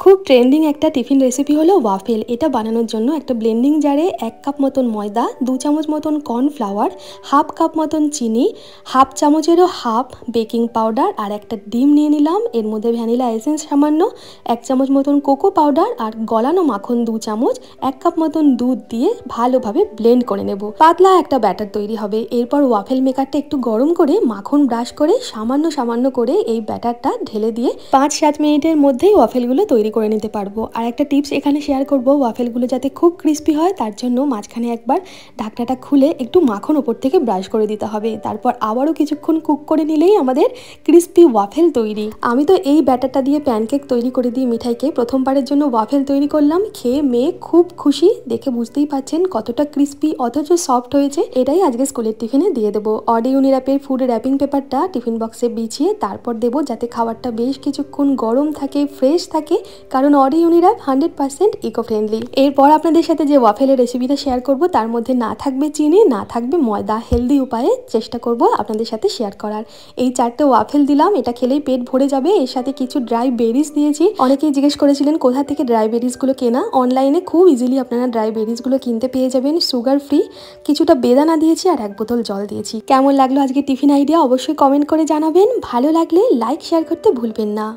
খুব ট্রেন্ডিং একটা tiffin recipe হলো ওয়াফেল। এটা বানানোর জন্য একটা ব্লেন্ডিং জারে 1 কাপ মতন ময়দা, 2 চামচ মতন কর্নফ্লাওয়ার, হাফ কাপ মতন চিনি, হাফ চামচেরও হাফ বেকিং পাউডার আর একটা ডিম নিয়ে নিলাম। এর মধ্যে ভ্যানিলা এসেন্স সামান্য, 1 চামচ মতন কোকো পাউডার আর গলানো মাখন 2 চামচ, 1 কাপ মতন দুধ দিয়ে ভালোভাবে ব্লেন্ড করে নেব। পাতলা একটা ব্যাটার তৈরি হবে। এরপর ওয়াফেল মেকারটা একটু গরম করে মাখন ব্রাশ করে সামান্য করে এই ব্যাটারটা ঢেলে দিয়ে 5-7 মিনিটের মধ্যেই ওয়াফেলগুলো তৈরি করে নিতে পারবো। আর একটা টিপস এখানে শেয়ার করব, ওয়াফেলগুলো যাতে খুব ক্রিস্পি হয় তার জন্য মাঝখানে একবার ঢাকনাটা খুলে একটু মাখন ওপর থেকে ব্রাশ করে দিতে হবে। তারপর আবারও কিছুক্ষণ কুক করে নিলেই আমাদের ক্রিস্পি ওয়াফেল তৈরি। আমি তো এই ব্যাটারটা দিয়ে প্যানকেক তৈরি করে দিই মিঠাইকে। প্রথমবারের জন্য ওয়াফেল তৈরি করলাম, খেয়ে মেয়ে খুব খুশি। দেখে বুঝতেই পারছেন কতটা ক্রিস্পি অথচ সফট হয়েছে। এটাই আজকে স্কুলের টিফিনে দিয়ে দেবো। অডি ইউনিরাপের ফুড র্যাপিং পেপারটা টিফিন বক্সে বিছিয়ে তারপর দেবো, যাতে খাবারটা বেশ কিছুক্ষণ গরম থাকে, ফ্রেশ থাকে, কারণ অডি ইউনিরাপ 100% ইকো ফ্রেন্ডলি। এরপর আপনাদের সাথে যে ওয়াফেলের রেসিপিটা শেয়ার করব তার মধ্যে না থাকবে চিনি, না থাকবে ময়দা, হেলদি উপায়ে চেষ্টা করব আপনাদের সাথে শেয়ার করার। এই 4টে ওয়াফেল দিলাম, এটা খেলেই পেট ভরে যাবে। এর সাথে কিছু ড্রাই বেরিজ দিয়েছি। অনেকেই জিজ্ঞেস করেছিলেন কোথা থেকে ড্রাই বেরিজগুলো কেনা। অনলাইনে খুব ইজিলি আপনারা ড্রাই বেরিজগুলো কিনতে পেয়ে যাবেন, সুগার ফ্রি। কিছুটা বেদানা দিয়েছি আর 1 বোতল জল দিয়েছি। কেমন লাগলো আজকে টিফিন আইডিয়া অবশ্যই কমেন্ট করে জানাবেন। ভালো লাগলে লাইক শেয়ার করতে ভুলবেন না।